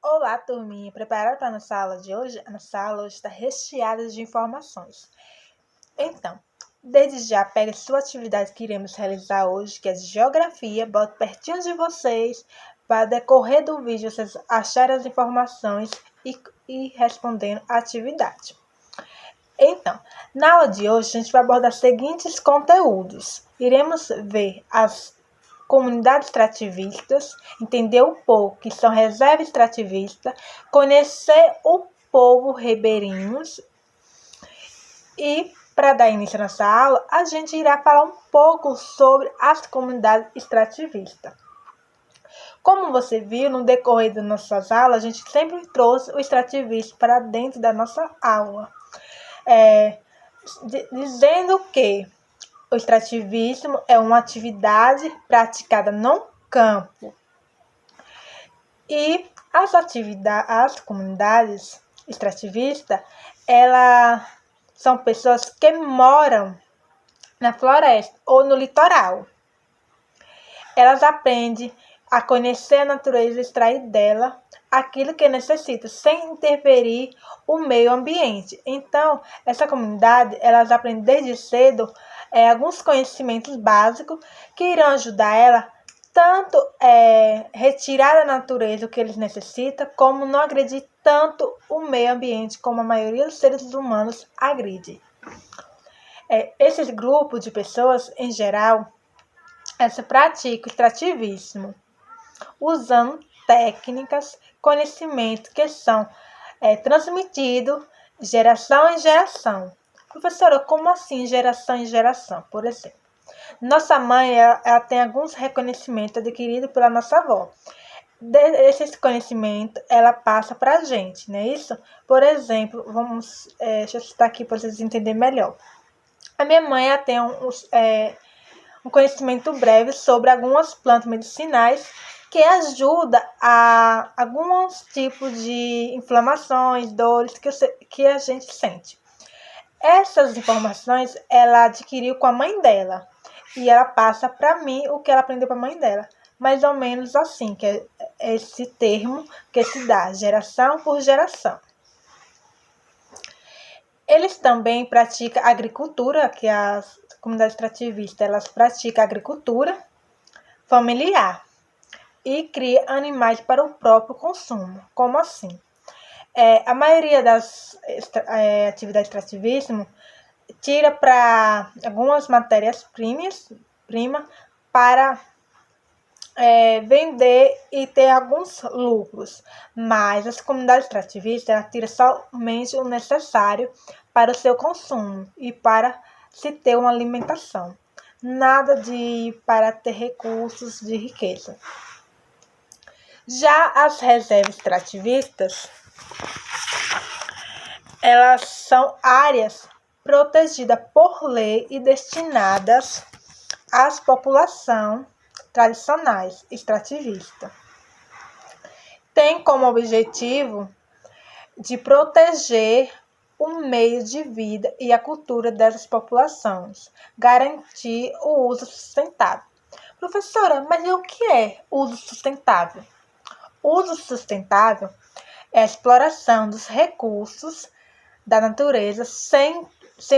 Olá, turminha! Preparada para a nossa aula de hoje? A nossa aula hoje está recheada de informações. Então, desde já, pegue sua atividade que iremos realizar hoje, que é de geografia, bote pertinho de vocês, para decorrer do vídeo vocês acharem as informações e respondendo a atividade. Então, na aula de hoje, a gente vai abordar os seguintes conteúdos. Iremos ver as comunidades extrativistas, entender um pouco que são reserva extrativista, conhecer o povo ribeirinhos e, para dar início à nossa aula, a gente irá falar um pouco sobre as comunidades extrativistas. Como você viu, no decorrer das nossas aulas, a gente sempre trouxe o extrativismo para dentro da nossa aula, dizendo que o extrativismo é uma atividade praticada no campo. E as comunidades extrativistas, elas são pessoas que moram na floresta ou no litoral. Elas aprendem a conhecer a natureza e extrair dela aquilo que necessita, sem interferir o meio ambiente. Então, essa comunidade, elas aprendem desde cedo alguns conhecimentos básicos que irão ajudar ela tanto retirar da natureza o que eles necessitam, como não agredir tanto o meio ambiente como a maioria dos seres humanos agride. Esses grupos de pessoas, em geral, praticam extrativismo, usando técnicas, conhecimento que são transmitidos de geração em geração. Professora, como assim geração em geração? Por exemplo, nossa mãe ela tem alguns reconhecimentos adquiridos pela nossa avó. Esse conhecimento ela passa para a gente, não é isso? Por exemplo, deixa eu citar aqui para vocês entenderem melhor. A minha mãe ela tem um conhecimento breve sobre algumas plantas medicinais que ajuda a alguns tipos de inflamações, dores que a gente sente. Essas informações ela adquiriu com a mãe dela e ela passa para mim o que ela aprendeu com a mãe dela. Mais ou menos assim, que é esse termo que se dá, geração por geração. Eles também praticam agricultura, que as comunidades extrativistas elas praticam agricultura familiar e criam animais para o próprio consumo. Como assim? A maioria das atividades extrativismo tira para algumas matérias-primas para vender e ter alguns lucros, mas as comunidades extrativistas tiram somente o necessário para o seu consumo e para se ter uma alimentação, nada para ter recursos de riqueza. Já as reservas extrativistas, elas são áreas protegidas por lei e destinadas às populações tradicionais extrativistas. Tem como objetivo de proteger o meio de vida e a cultura dessas populações, garantir o uso sustentável. Professora, mas o que é uso sustentável? O uso sustentável é a exploração dos recursos da natureza sem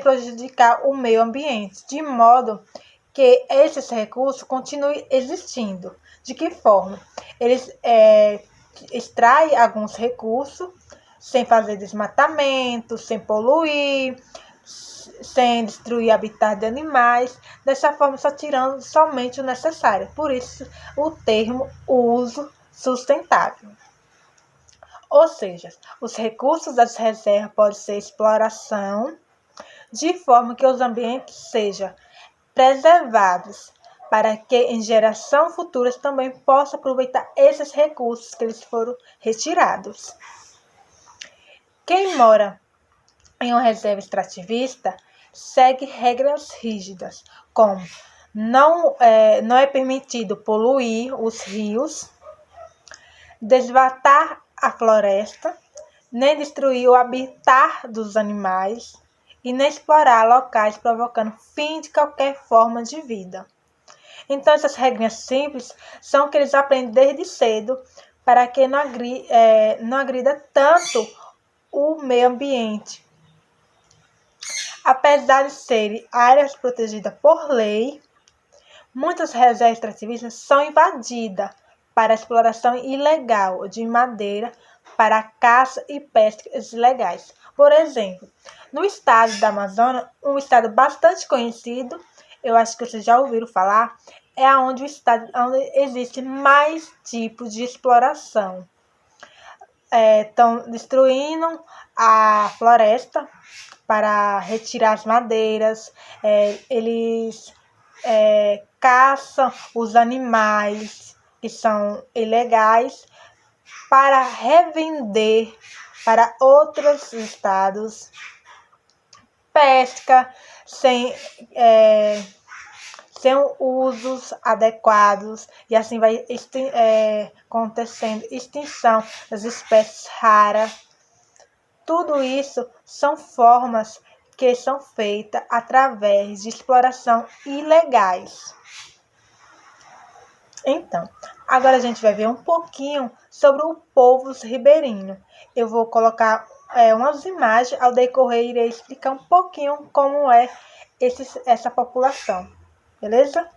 prejudicar o meio ambiente, de modo que esses recursos continuem existindo. De que forma? Eles extraem alguns recursos sem fazer desmatamento, sem poluir, sem destruir habitat de animais, dessa forma só tirando somente o necessário. Por isso o termo uso sustentável. Ou seja, os recursos das reservas podem ser exploração de forma que os ambientes sejam preservados, para que em gerações futuras também possam aproveitar esses recursos que eles foram retirados. Quem mora em uma reserva extrativista segue regras rígidas, como não é permitido poluir os rios, desmatar a floresta, nem destruir o habitat dos animais, e nem explorar locais provocando fim de qualquer forma de vida. Então, essas regras simples são que eles aprendem desde cedo para que não agrida tanto o meio ambiente. Apesar de serem áreas protegidas por lei, muitas reservas extrativistas são invadidas para exploração ilegal de madeira para caça e pesca ilegais. Por exemplo, no estado da Amazônia, um estado bastante conhecido, eu acho que vocês já ouviram falar, é onde existe mais tipos de exploração. Estão destruindo a floresta para retirar as madeiras, eles caçam os animais que são ilegais para revender para outros estados, pesca sem usos adequados, e assim vai acontecendo extinção das espécies raras. Tudo isso são formas que são feitas através de exploração ilegais. Então, agora a gente vai ver um pouquinho sobre o povo ribeirinho. Eu vou colocar umas imagens, ao decorrer irei explicar um pouquinho como é essa população, beleza?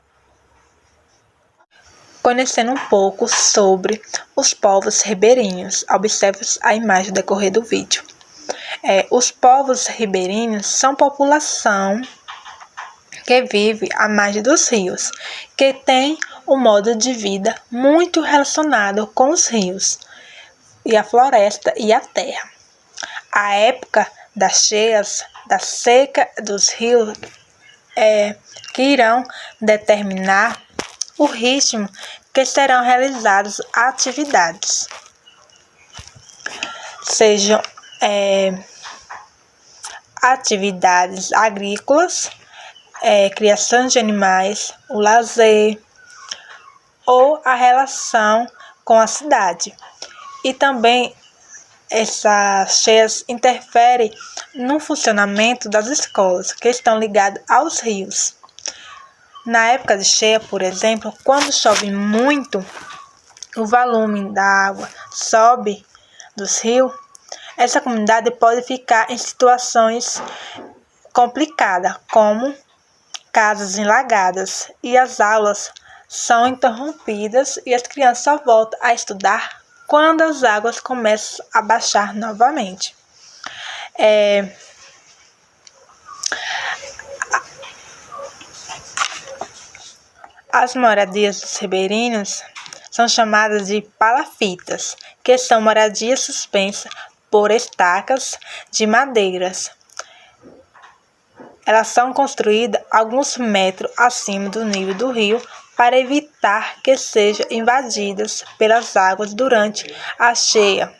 Conhecendo um pouco sobre os povos ribeirinhos, observe a imagem ao decorrer do vídeo. Os povos ribeirinhos são população que vive à margem dos rios, que tem um modo de vida muito relacionado com os rios, e a floresta e a terra. A época das cheias, da seca dos rios, que irão determinar o ritmo que serão realizadas atividades, sejam atividades agrícolas, criação de animais, o lazer ou a relação com a cidade. E também essas cheias interferem no funcionamento das escolas, que estão ligadas aos rios. Na época de cheia, por exemplo, quando chove muito, o volume da água sobe dos rios, essa comunidade pode ficar em situações complicadas, como casas alagadas, e as aulas são interrompidas e as crianças só voltam a estudar quando as águas começam a baixar novamente. As moradias dos ribeirinhos são chamadas de palafitas, que são moradias suspensas por estacas de madeiras. Elas são construídas alguns metros acima do nível do rio para evitar que sejam invadidas pelas águas durante a cheia.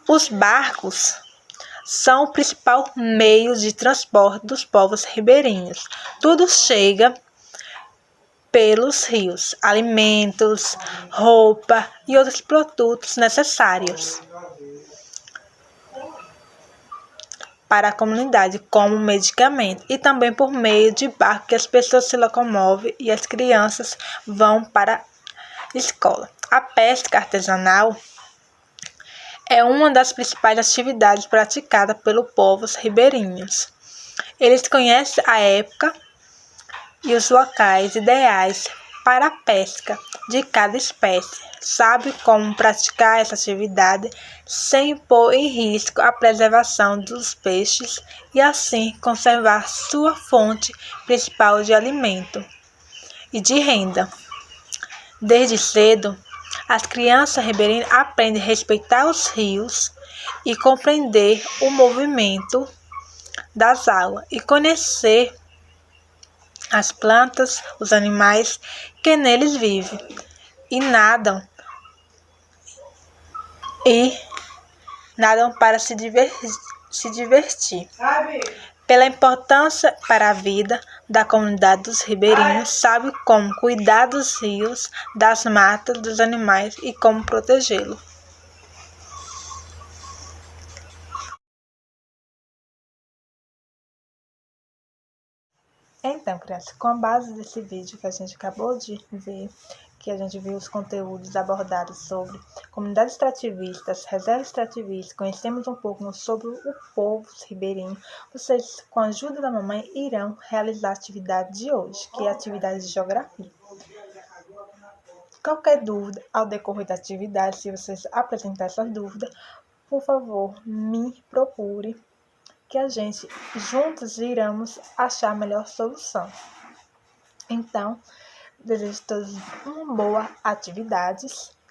Os barcos são o principal meio de transporte dos povos ribeirinhos. Tudo chega pelos rios: alimentos, roupa e outros produtos necessários para a comunidade, como medicamento, e também por meio de barco que as pessoas se locomovem e as crianças vão para a escola. A pesca artesanal é uma das principais atividades praticadas pelos povos ribeirinhos. Eles conhecem a época e os locais ideais para a pesca de cada espécie, sabem como praticar essa atividade sem pôr em risco a preservação dos peixes e assim conservar sua fonte principal de alimento e de renda. Desde cedo, as crianças ribeirinhas aprendem a respeitar os rios e compreender o movimento das águas e conhecer as plantas, os animais que neles vivem e nadam para se divertir. Pela importância para a vida da comunidade dos ribeirinhos, sabe como cuidar dos rios, das matas, dos animais e como protegê-los. Então, crianças, com a base desse vídeo que a gente acabou de ver, que a gente viu os conteúdos abordados sobre comunidades extrativistas, reservas extrativistas, conhecemos um pouco sobre o povo ribeirinho. Vocês, com a ajuda da mamãe, irão realizar a atividade de hoje, que é a atividade de geografia. Qualquer dúvida ao decorrer da atividade, se vocês apresentarem essas dúvidas, por favor, me procure, que a gente juntos iremos achar a melhor solução. Então, desejo a todos uma boa atividade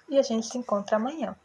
e a gente se encontra amanhã.